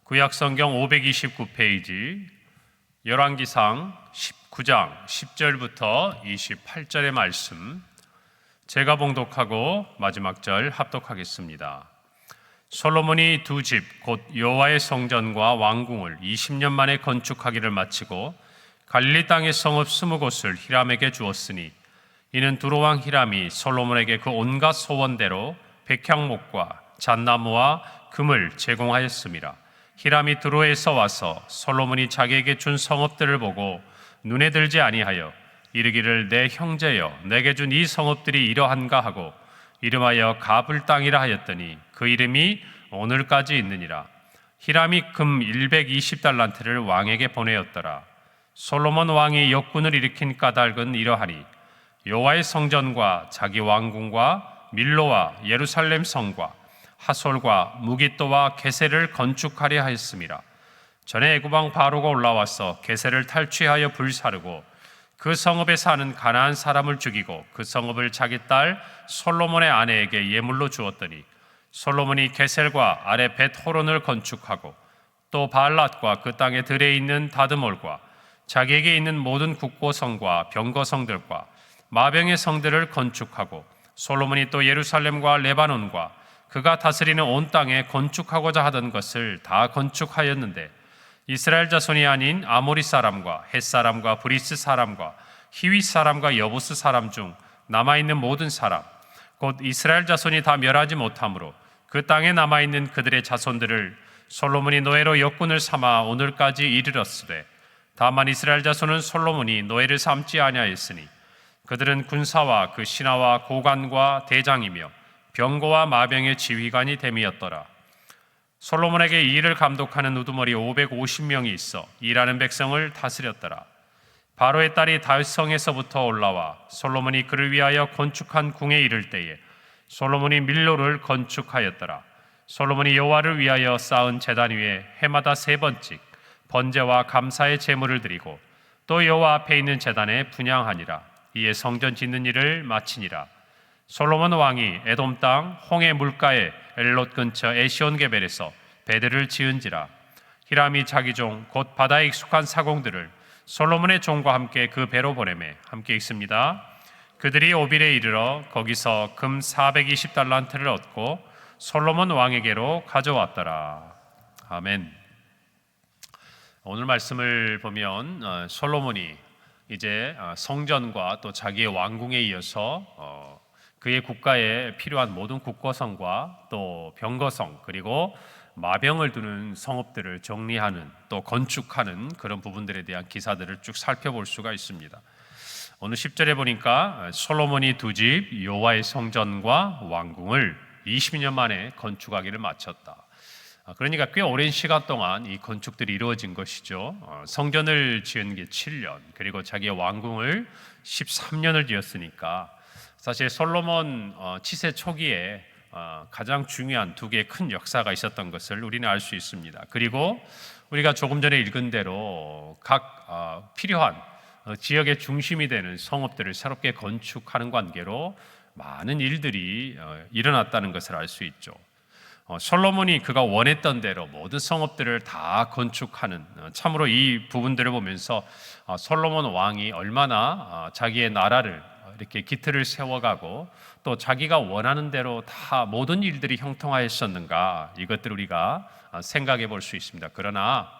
구약성경 529페이지 열왕기상 19장 10절부터 28절의 말씀, 제가 봉독하고 마지막 절 합독하겠습니다. 솔로몬이 두 집 곧 여호와의 성전과 왕궁을 20년 만에 건축하기를 마치고 갈릴리 땅의 성읍 20곳을 히람에게 주었으니, 이는 두로왕 히람이 솔로몬에게 그 온갖 소원대로 백향목과 잣나무와 금을 제공하였습니다. 히람이 두로에서 와서 솔로몬이 자기에게 준 성읍들을 보고 눈에 들지 아니하여 이르기를, 내 형제여, 내게 준 이 성읍들이 이러한가 하고 이름하여 가불 땅이라 하였더니 그 이름이 오늘까지 있느니라. 히람이 금 120달란트를 왕에게 보내었더라. 솔로몬 왕이 역군을 일으킨 까닭은 이러하니, 여호와의 성전과 자기 왕궁과 밀로와 예루살렘 성과 하솔과 무깃도와 게셀을 건축하려 하였습니다. 전에 애굽왕 바로가 올라와서 게셀을 탈취하여 불사르고 그 성읍에 사는 가나안 사람을 죽이고 그 성읍을 자기 딸 솔로몬의 아내에게 예물로 주었더니, 솔로몬이 게셀과 아래 벳호론을 건축하고 또 바알랏과 그 땅에 들에 있는 다드몰과 자기에게 있는 모든 국고성과 병거성들과 마병의 성들을 건축하고, 솔로몬이 또 예루살렘과 레바논과 그가 다스리는 온 땅에 건축하고자 하던 것을 다 건축하였는데, 이스라엘 자손이 아닌 아모리 사람과 헷 사람과 브리스 사람과 히윗 사람과 여부스 사람 중 남아있는 모든 사람 곧 이스라엘 자손이 다 멸하지 못하므로 그 땅에 남아있는 그들의 자손들을 솔로몬이 노예로 역군을 삼아 오늘까지 이르렀으되, 다만 이스라엘 자손은 솔로몬이 노예를 삼지 아니하였으니 그들은 군사와 그 신하와 고관과 대장이며 병거와 마병의 지휘관이 됨이었더라. 솔로몬에게 이 일을 감독하는 우두머리 550명이 있어 일하는 백성을 다스렸더라. 바로의 딸이 다윗성에서부터 올라와 솔로몬이 그를 위하여 건축한 궁에 이를 때에 솔로몬이 밀로를 건축하였더라. 솔로몬이 여호와를 위하여 쌓은 제단 위에 해마다 3번씩 번제와 감사의 제물을 드리고 또 여호와 앞에 있는 제단에 분향하니라. 이에 성전 짓는 일을 마치니라. 솔로몬 왕이 에돔 땅 홍해 물가에 엘롯 근처 에시온게벨에서 배들을 지은지라. 히람이 자기 종 곧 바다에 익숙한 사공들을 솔로몬의 종과 함께 그 배로 보내매, 함께 읽습니다. 그들이 오빌에 이르러 거기서 금 420달란트를 얻고 솔로몬 왕에게로 가져왔더라. 아멘. 오늘 말씀을 보면 솔로몬이 이제 성전과 또 자기의 왕궁에 이어서 그의 국가에 필요한 모든 국거성과 또 병거성 그리고 마병을 두는 성읍들을 정리하는 또 건축하는 그런 부분들에 대한 기사들을 쭉 살펴볼 수가 있습니다. 오늘 10절에 보니까 솔로몬이 두 집 여호와의 성전과 왕궁을 20년 만에 건축하기를 마쳤다. 그러니까 꽤 오랜 시간 동안 이 건축들이 이루어진 것이죠. 성전을 지은 게 7년, 그리고 자기의 왕궁을 13년을 지었으니까 사실 솔로몬 치세 초기에 가장 중요한 두 개의 큰 역사가 있었던 것을 우리는 알 수 있습니다. 그리고 우리가 조금 전에 읽은 대로 각 필요한 지역의 중심이 되는 성읍들을 새롭게 건축하는 관계로 많은 일들이 일어났다는 것을 알 수 있죠. 솔로몬이 그가 원했던 대로 모든 성읍들을 다 건축하는, 참으로 이 부분들을 보면서 솔로몬 왕이 얼마나 자기의 나라를 이렇게 기틀을 세워가고 또 자기가 원하는 대로 다 모든 일들이 형통하였었는가, 이것들을 우리가 생각해 볼 수 있습니다. 그러나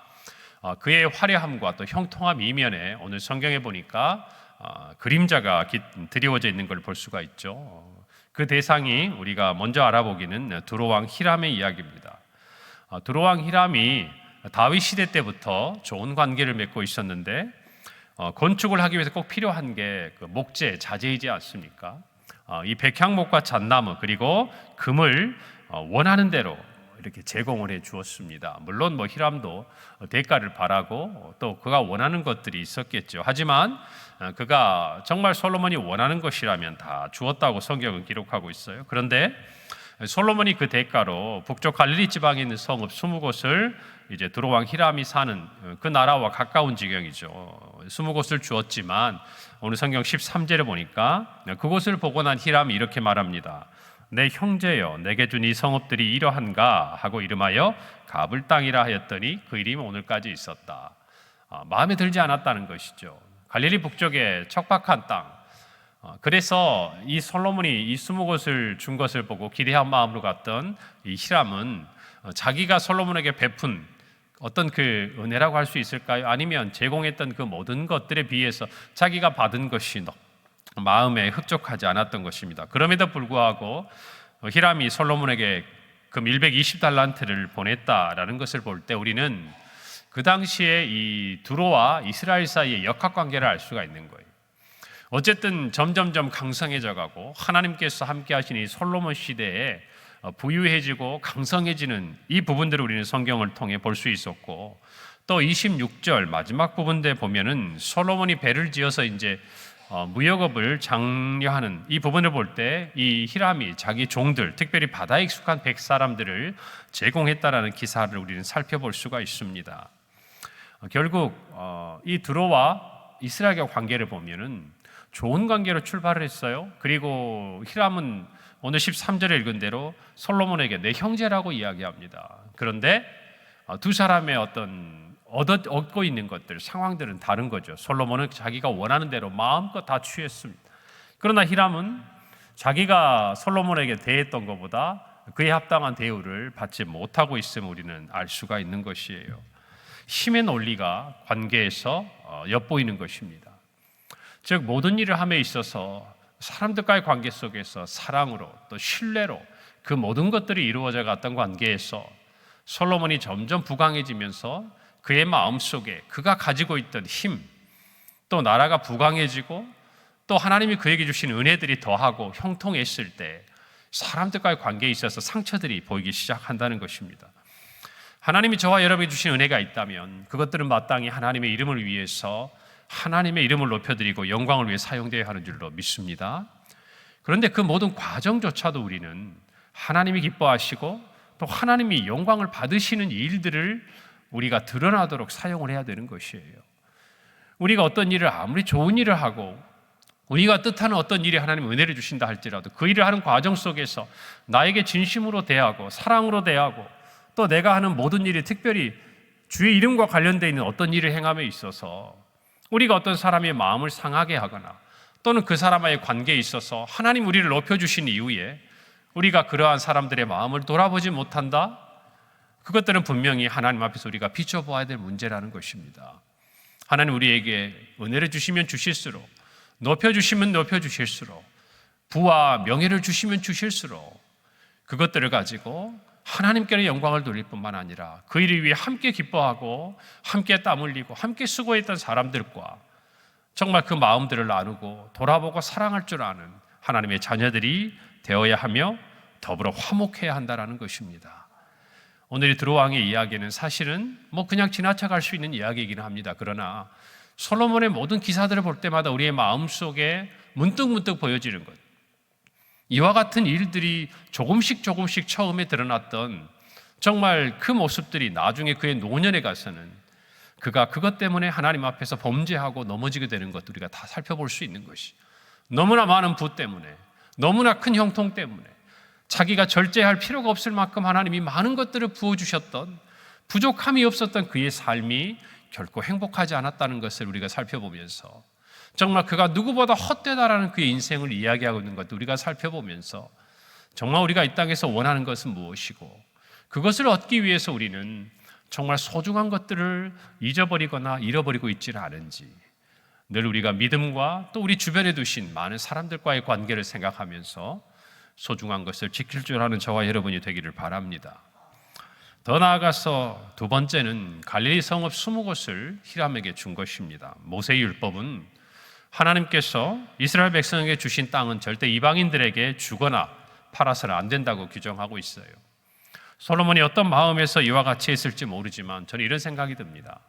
그의 화려함과 또 형통함 이면에 오늘 성경에 보니까 그림자가 드리워져 있는 걸 볼 수가 있죠. 그 대상이 우리가 먼저 알아보기는 두로왕 히람의 이야기입니다. 두로왕 히람이 다윗 시대 때부터 좋은 관계를 맺고 있었는데 건축을 하기 위해서 꼭 필요한 게 그 목재, 자재이지 않습니까? 이 백향목과 잣나무 그리고 금을 원하는 대로 이렇게 제공을 해 주었습니다. 물론 히람도 대가를 바라고 또 그가 원하는 것들이 있었겠죠. 하지만 그가 정말 솔로몬이 원하는 것이라면 다 주었다고 성경은 기록하고 있어요. 그런데 솔로몬이 그 대가로 북쪽 갈릴리 지방에 있는 성읍 20곳을 이제 두로왕 히람이 사는 그 나라와 가까운 지경이죠. 20곳을 주었지만 오늘 성경 13절에 보니까 그곳을 보고 난 히람이 이렇게 말합니다. 내 형제여 내게 준 이 성읍들이 이러한가 하고 이름하여 가불 땅이라 하였더니 그 이름이 오늘까지 있었다. 마음에 들지 않았다는 것이죠. 갈릴리 북쪽의 척박한 땅. 그래서 이 솔로몬이 이 20곳을 준 것을 보고 기대한 마음으로 갔던 이 히람은 자기가 솔로몬에게 베푼 어떤 그 은혜라고 할 수 있을까요? 아니면 제공했던 그 모든 것들에 비해서 자기가 받은 것이 마음에 흡족하지 않았던 것입니다. 그럼에도 불구하고 히람이 솔로몬에게 금 120달란트를 보냈다라는 것을 볼 때 우리는 그 당시에 이 두로와 이스라엘 사이의 역학관계를 알 수가 있는 거예요. 어쨌든 점점점 강성해져 가고 하나님께서 함께 하신 이 솔로몬 시대에 부유해지고 강성해지는 이 부분들을 우리는 성경을 통해 볼 수 있었고, 또 26절 마지막 부분에 보면은 솔로몬이 배를 지어서 이제 무역업을 장려하는 이 부분을 볼 때 이 히람이 자기 종들, 특별히 바다에 익숙한 백 사람들을 제공했다라는 기사를 우리는 살펴볼 수가 있습니다. 결국 이 두로와 이스라엘과 관계를 보면은 좋은 관계로 출발을 했어요. 그리고 히람은 오늘 13절에 읽은 대로 솔로몬에게 내 형제라고 이야기합니다. 그런데 두 사람의 어떤 얻고 있는 것들, 상황들은 다른 거죠. 솔로몬은 자기가 원하는 대로 마음껏 다 취했습니다. 그러나 히람은 자기가 솔로몬에게 대했던 것보다 그에 합당한 대우를 받지 못하고 있음을 우리는 알 수가 있는 것이에요. 힘의 논리가 관계에서 엿보이는 것입니다. 즉 모든 일을 함에 있어서 사람들과의 관계 속에서 사랑으로 또 신뢰로 그 모든 것들이 이루어져 갔던 관계에서 솔로몬이 점점 부강해지면서 그의 마음속에 그가 가지고 있던 힘, 또 나라가 부강해지고 또 하나님이 그에게 주신 은혜들이 더하고 형통했을 때 사람들과의 관계에 있어서 상처들이 보이기 시작한다는 것입니다. 하나님이 저와 여러분에게 주신 은혜가 있다면 그것들은 마땅히 하나님의 이름을 위해서 하나님의 이름을 높여드리고 영광을 위해 사용되어야 하는 줄로 믿습니다. 그런데 그 모든 과정조차도 우리는 하나님이 기뻐하시고 또 하나님이 영광을 받으시는 일들을 우리가 드러나도록 사용을 해야 되는 것이에요. 우리가 어떤 일을 아무리 좋은 일을 하고 우리가 뜻하는 어떤 일에 하나님 은혜를 주신다 할지라도 그 일을 하는 과정 속에서 나에게 진심으로 대하고 사랑으로 대하고 또 내가 하는 모든 일이 특별히 주의 이름과 관련되어 있는 어떤 일을 행함에 있어서 우리가 어떤 사람의 마음을 상하게 하거나 또는 그 사람과의 관계에 있어서 하나님 우리를 높여주신 이후에 우리가 그러한 사람들의 마음을 돌아보지 못한다? 그것들은 분명히 하나님 앞에서 우리가 비춰보아야 될 문제라는 것입니다. 하나님 우리에게 은혜를 주시면 주실수록, 높여주시면 높여주실수록, 부와 명예를 주시면 주실수록 그것들을 가지고 하나님께는 영광을 돌릴 뿐만 아니라 그 일을 위해 함께 기뻐하고 함께 땀 흘리고 함께 수고했던 사람들과 정말 그 마음들을 나누고 돌아보고 사랑할 줄 아는 하나님의 자녀들이 되어야 하며 더불어 화목해야 한다는 것입니다. 오늘의 두로왕의 이야기는 사실은 그냥 지나쳐갈 수 있는 이야기이긴 합니다. 그러나 솔로몬의 모든 기사들을 볼 때마다 우리의 마음속에 문득문득 보여지는 것, 이와 같은 일들이 조금씩 처음에 드러났던 정말 그 모습들이 나중에 그의 노년에 가서는 그가 그것 때문에 하나님 앞에서 범죄하고 넘어지게 되는 것도 우리가 다 살펴볼 수 있는 것이, 너무나 많은 부 때문에, 너무나 큰 형통 때문에 자기가 절제할 필요가 없을 만큼 하나님이 많은 것들을 부어주셨던, 부족함이 없었던 그의 삶이 결코 행복하지 않았다는 것을 우리가 살펴보면서 정말 그가 누구보다 헛되다라는 그의 인생을 이야기하고 있는 것도 우리가 살펴보면서 정말 우리가 이 땅에서 원하는 것은 무엇이고 그것을 얻기 위해서 우리는 정말 소중한 것들을 잊어버리거나 잃어버리고 있지는 않은지 늘 우리가 믿음과 또 우리 주변에 두신 많은 사람들과의 관계를 생각하면서 소중한 것을 지킬 줄 아는 저와 여러분이 되기를 바랍니다. 더 나아가서 두 번째는 갈릴리 성읍 20곳을 히람에게 준 것입니다. 모세의 율법은 하나님께서 이스라엘 백성에게 주신 땅은 절대 이방인들에게 주거나 팔아서는 안 된다고 규정하고 있어요. 솔로몬이 어떤 마음에서 이와 같이 했을지 모르지만 저는 이런 생각이 듭니다.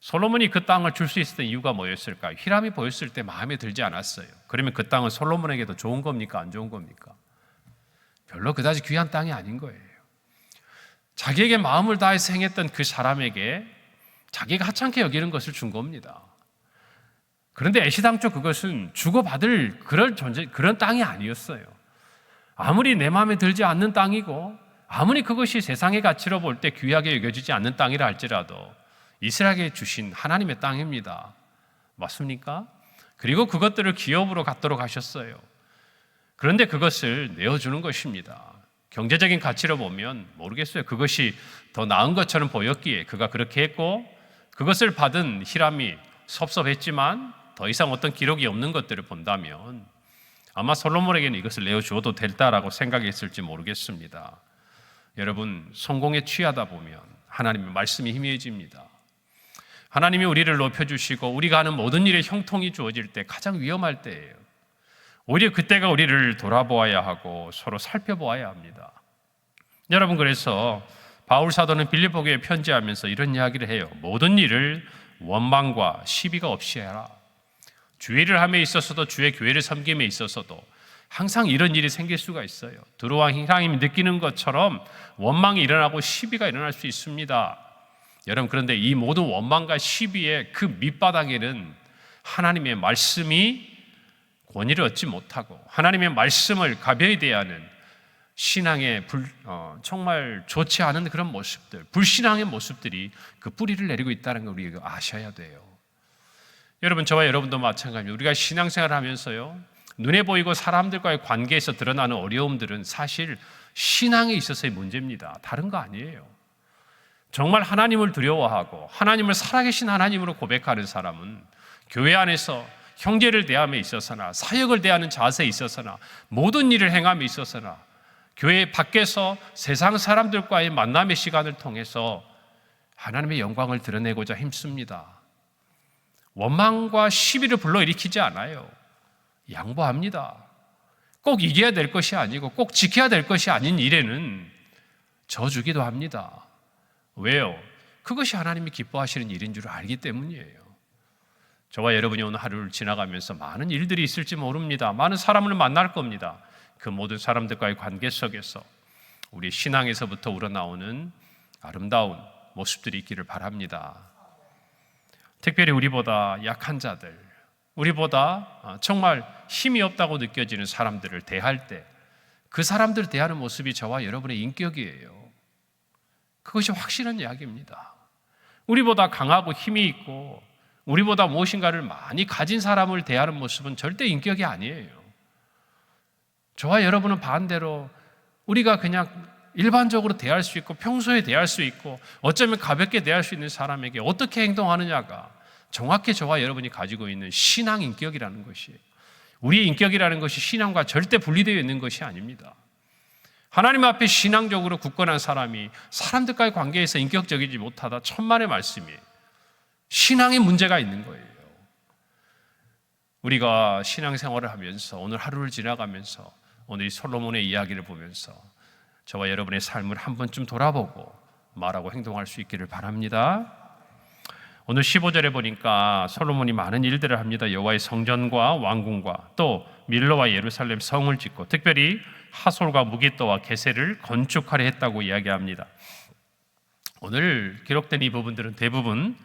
솔로몬이 그 땅을 줄 수 있었던 이유가 뭐였을까요? 히람이 보였을 때 마음에 들지 않았어요. 그러면 그 땅은 솔로몬에게도 좋은 겁니까? 안 좋은 겁니까? 별로 그다지 귀한 땅이 아닌 거예요. 자기에게 마음을 다해서 행했던 그 사람에게 자기가 하찮게 여기는 것을 준 겁니다. 그런데 애시당초 그것은 주고받을 그런 땅이 아니었어요. 아무리 내 마음에 들지 않는 땅이고 아무리 그것이 세상의 가치로 볼 때 귀하게 여겨지지 않는 땅이라 할지라도 이스라엘에게 주신 하나님의 땅입니다. 맞습니까? 그리고 그것들을 기업으로 갖도록 하셨어요. 그런데 그것을 내어주는 것입니다. 경제적인 가치로 보면 모르겠어요. 그것이 더 나은 것처럼 보였기에 그가 그렇게 했고, 그것을 받은 히람이 섭섭했지만 더 이상 어떤 기록이 없는 것들을 본다면 아마 솔로몬에게는 이것을 내어주어도 될다라고 생각했을지 모르겠습니다. 여러분, 성공에 취하다 보면 하나님의 말씀이 희미해집니다. 하나님이 우리를 높여주시고 우리가 하는 모든 일에 형통이 주어질 때 가장 위험할 때예요. 오히려 그때가 우리를 돌아보아야 하고 서로 살펴보아야 합니다. 여러분, 그래서 바울 사도는 빌립보 교회에 편지하면서 이런 이야기를 해요. 모든 일을 원망과 시비가 없이 해라. 주의 일을 함에 있어서도 주의 교회를 섬김에 있어서도 항상 이런 일이 생길 수가 있어요. 두루와 히람이 느끼는 것처럼 원망이 일어나고 시비가 일어날 수 있습니다. 여러분, 그런데 이 모든 원망과 시비의 그 밑바닥에는 하나님의 말씀이 권위를 얻지 못하고 하나님의 말씀을 가벼이 대하는 신앙의 정말 좋지 않은 그런 모습들, 불신앙의 모습들이 그 뿌리를 내리고 있다는 걸 우리가 아셔야 돼요. 여러분, 저와 여러분도 마찬가지입니다. 우리가 신앙생활을 하면서요, 눈에 보이고 사람들과의 관계에서 드러나는 어려움들은 사실 신앙에 있어서의 문제입니다. 다른 거 아니에요. 정말 하나님을 두려워하고 하나님을 살아계신 하나님으로 고백하는 사람은 교회 안에서 형제를 대함에 있어서나 사역을 대하는 자세에 있어서나 모든 일을 행함에 있어서나 교회 밖에서 세상 사람들과의 만남의 시간을 통해서 하나님의 영광을 드러내고자 힘씁니다. 원망과 시비를 불러일으키지 않아요. 양보합니다. 꼭 이겨야 될 것이 아니고 꼭 지켜야 될 것이 아닌 일에는 져주기도 합니다. 왜요? 그것이 하나님이 기뻐하시는 일인 줄 알기 때문이에요. 저와 여러분이 오늘 하루를 지나가면서 많은 일들이 있을지 모릅니다. 많은 사람을 만날 겁니다. 그 모든 사람들과의 관계 속에서 우리 신앙에서부터 우러나오는 아름다운 모습들이 있기를 바랍니다. 특별히 우리보다 약한 자들, 우리보다 정말 힘이 없다고 느껴지는 사람들을 대할 때 그 사람들을 대하는 모습이 저와 여러분의 인격이에요. 그것이 확실한 이야기입니다. 우리보다 강하고 힘이 있고 우리보다 무엇인가를 많이 가진 사람을 대하는 모습은 절대 인격이 아니에요. 저와 여러분은 반대로 우리가 그냥 일반적으로 대할 수 있고 평소에 대할 수 있고 어쩌면 가볍게 대할 수 있는 사람에게 어떻게 행동하느냐가 정확히 저와 여러분이 가지고 있는 신앙 인격이라는 것이에요. 우리의 인격이라는 것이 신앙과 절대 분리되어 있는 것이 아닙니다. 하나님 앞에 신앙적으로 굳건한 사람이 사람들과의 관계에서 인격적이지 못하다 천만의 말씀이에요. 신앙에 문제가 있는 거예요. 우리가 신앙생활을 하면서 오늘 하루를 지나가면서 오늘 이 솔로몬의 이야기를 보면서 저와 여러분의 삶을 한 번쯤 돌아보고 말하고 행동할 수 있기를 바랍니다. 오늘 15절에 보니까 솔로몬이 많은 일들을 합니다. 여호와의 성전과 왕궁과 또 밀로와 예루살렘 성을 짓고 특별히 하솔과 무기또와 게셀을 건축하려 했다고 이야기합니다. 오늘 기록된 이 부분들은 대부분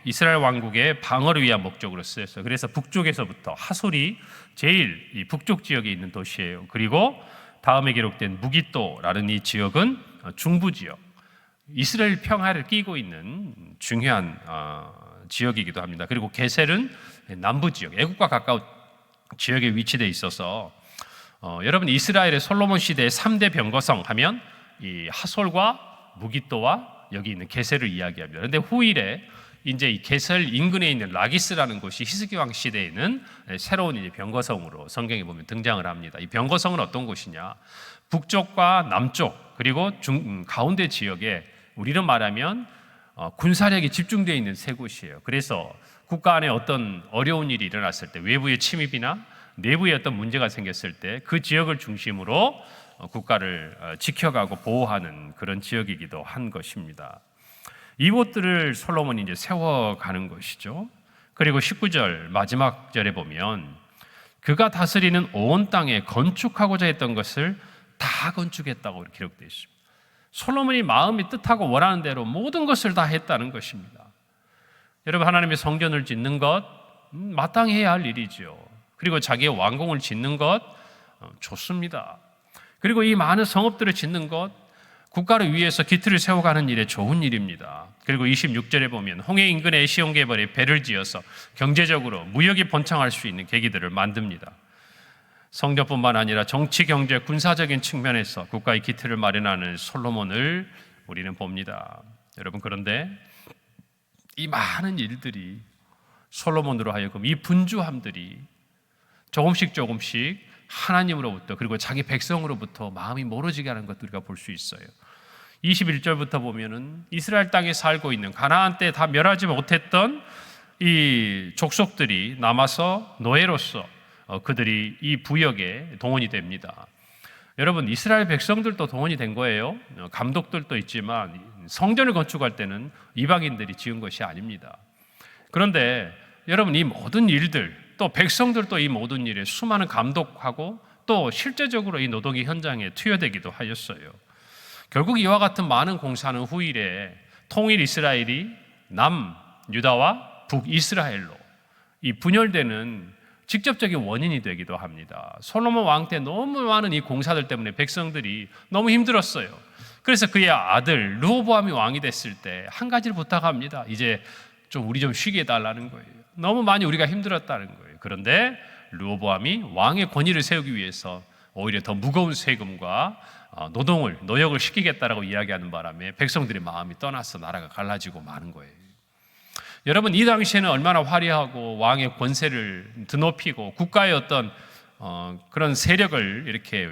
이스라엘 왕국의 방어를 위한 목적으로 쓰였어요. 그래서 북쪽에서부터 하솔이 제일 이 북쪽 지역에 있는 도시예요. 그리고 다음에 기록된 무기또라는 이 지역은 중부 지역, 이스라엘 평화를 끼고 있는 중요한 지역이기도 합니다. 그리고 게셀은 남부 지역, 애국과 가까운 지역에 위치되어 있어서 여러분 이스라엘의 솔로몬 시대의 3대 병거성 하면 이 하솔과 무기또와 여기 있는 게셀을 이야기합니다. 그런데 후일에 이제 이 게셀 인근에 있는 라기스라는 곳이 히스기 왕 시대에는 새로운 이제 병거성으로 성경에 보면 등장을 합니다. 이 병거성은 어떤 곳이냐? 북쪽과 남쪽 그리고 가운데 지역에 우리로 말하면 군사력이 집중되어 있는 세 곳이에요. 그래서 국가 안에 어떤 어려운 일이 일어났을 때 외부의 침입이나 내부에 어떤 문제가 생겼을 때 그 지역을 중심으로 국가를 지켜가고 보호하는 그런 지역이기도 한 것입니다. 이곳들을 솔로몬이 이제 세워가는 것이죠. 그리고 19절 마지막 절에 보면 그가 다스리는 온 땅에 건축하고자 했던 것을 다 건축했다고 기록되어 있습니다. 솔로몬이 마음이 뜻하고 원하는 대로 모든 것을 다 했다는 것입니다. 여러분, 하나님의 성전을 짓는 것 마땅히 해야 할 일이죠. 그리고 자기의 왕궁을 짓는 것 좋습니다. 그리고 이 많은 성읍들을 짓는 것, 국가를 위해서 기틀을 세워가는 일에 좋은 일입니다. 그리고 26절에 보면 홍해 인근의 에시온게벌에 배를 지어서 경제적으로 무역이 번창할 수 있는 계기들을 만듭니다. 성전뿐만 아니라 정치, 경제, 군사적인 측면에서 국가의 기틀을 마련하는 솔로몬을 우리는 봅니다. 여러분, 그런데 이 많은 일들이 솔로몬으로 하여금 이 분주함들이 조금씩 하나님으로부터 그리고 자기 백성으로부터 마음이 멀어지게 하는 것도 우리가 볼 수 있어요. 21절부터 보면은 이스라엘 땅에 살고 있는 가나안 때 다 멸하지 못했던 이 족속들이 남아서 노예로서 그들이 이 부역에 동원이 됩니다. 여러분, 이스라엘 백성들도 동원이 된 거예요. 감독들도 있지만 성전을 건축할 때는 이방인들이 지은 것이 아닙니다. 그런데 여러분, 이 모든 일들, 또 백성들도 이 모든 일에 수많은 감독하고 또 실제적으로 이 노동이 현장에 투여되기도 하였어요. 결국 이와 같은 많은 공사는 후일에 통일 이스라엘이 남유다와 북이스라엘로 이 분열되는 직접적인 원인이 되기도 합니다. 솔로몬 왕 때 너무 많은 이 공사들 때문에 백성들이 너무 힘들었어요. 그래서 그의 아들 르호보암이 왕이 됐을 때 한 가지를 부탁합니다. 이제 우리 좀 쉬게 해달라는 거예요. 너무 많이 우리가 힘들었다는 거예요. 그런데 르호보암이 왕의 권위를 세우기 위해서 오히려 더 무거운 세금과 노역을 시키겠다라고 이야기하는 바람에 백성들의 마음이 떠나서 나라가 갈라지고 마는 거예요. 여러분, 이 당시에는 얼마나 화려하고 왕의 권세를 드높이고 국가의 어떤 그런 세력을 이렇게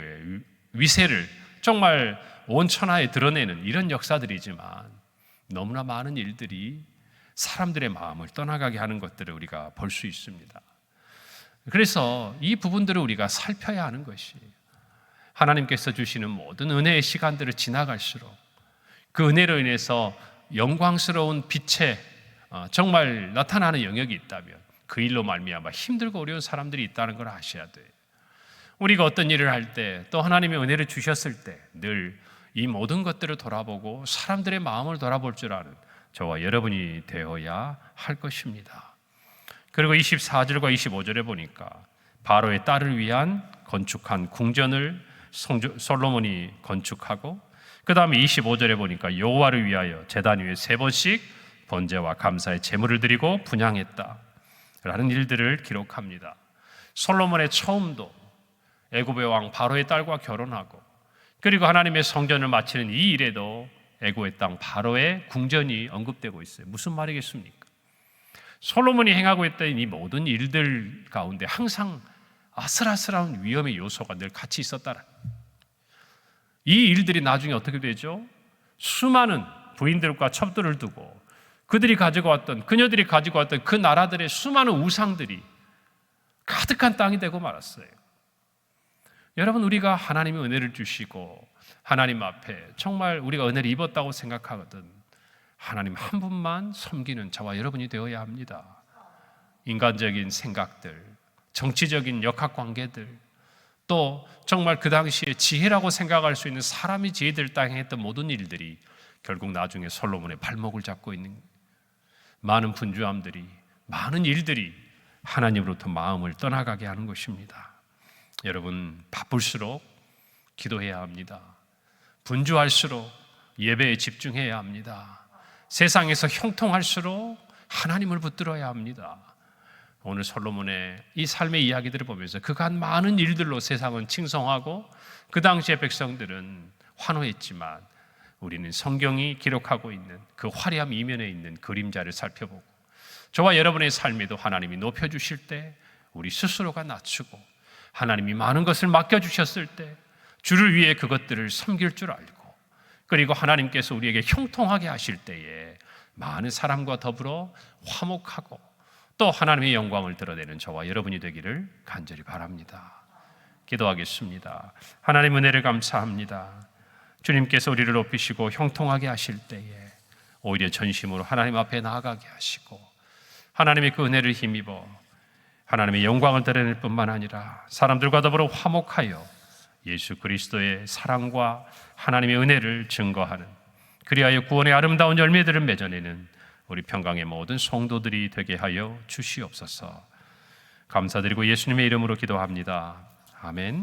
위세를 정말 온 천하에 드러내는 이런 역사들이지만 너무나 많은 일들이 사람들의 마음을 떠나가게 하는 것들을 우리가 볼 수 있습니다. 그래서 이 부분들을 우리가 살펴야 하는 것이 하나님께서 주시는 모든 은혜의 시간들을 지나갈수록 그 은혜로 인해서 영광스러운 빛에 정말 나타나는 영역이 있다면 그 일로 말미암아 힘들고 어려운 사람들이 있다는 걸 아셔야 돼요. 우리가 어떤 일을 할 때 또 하나님의 은혜를 주셨을 때 늘 이 모든 것들을 돌아보고 사람들의 마음을 돌아볼 줄 아는 저와 여러분이 되어야 할 것입니다. 그리고 24절과 25절에 보니까 바로의 딸을 위한 건축한 궁전을 솔로몬이 건축하고 그 다음에 25절에 보니까 여호와를 위하여 제단 위에 3번씩 번제와 감사의 제물을 드리고 분향했다 라는 일들을 기록합니다. 솔로몬의 처음도 애굽의 왕 바로의 딸과 결혼하고 그리고 하나님의 성전을 마치는 이 일에도 애굽의 땅 바로의 궁전이 언급되고 있어요. 무슨 말이겠습니까? 솔로몬이 행하고 있던 이 모든 일들 가운데 항상 아슬아슬한 위험의 요소가 늘 같이 있었다는 이 일들이 나중에 어떻게 되죠? 수많은 부인들과 첩들을 두고 그녀들이 가지고 왔던 그 나라들의 수많은 우상들이 가득한 땅이 되고 말았어요. 여러분, 우리가 하나님의 은혜를 주시고 하나님 앞에 정말 우리가 은혜를 입었다고 생각하거든 하나님 한 분만 섬기는 저와 여러분이 되어야 합니다. 인간적인 생각들, 정치적인 역학관계들, 또 정말 그 당시에 지혜라고 생각할 수 있는 사람이 지혜들 땅에 했던 모든 일들이 결국 나중에 솔로몬의 발목을 잡고 있는 많은 분주함들이, 많은 일들이 하나님으로부터 마음을 떠나가게 하는 것입니다. 여러분, 바쁠수록 기도해야 합니다. 분주할수록 예배에 집중해야 합니다. 세상에서 형통할수록 하나님을 붙들어야 합니다. 오늘 솔로몬의 이 삶의 이야기들을 보면서 그간 많은 일들로 세상은 칭송하고 그 당시의 백성들은 환호했지만 우리는 성경이 기록하고 있는 그 화려함 이면에 있는 그림자를 살펴보고 저와 여러분의 삶에도 하나님이 높여주실 때 우리 스스로가 낮추고 하나님이 많은 것을 맡겨주셨을 때 주를 위해 그것들을 섬길 줄 알고 그리고 하나님께서 우리에게 형통하게 하실 때에 많은 사람과 더불어 화목하고 또 하나님의 영광을 드러내는 저와 여러분이 되기를 간절히 바랍니다. 기도하겠습니다. 하나님 은혜를 감사합니다. 주님께서 우리를 높이시고 형통하게 하실 때에 오히려 전심으로 하나님 앞에 나아가게 하시고 하나님의 그 은혜를 힘입어 하나님의 영광을 드러낼 뿐만 아니라 사람들과 더불어 화목하여 예수 그리스도의 사랑과 하나님의 은혜를 증거하는 그리하여 구원의 아름다운 열매들을 맺어내는 우리 평강의 모든 성도들이 되게 하여 주시옵소서. 감사드리고 예수님의 이름으로 기도합니다. 아멘.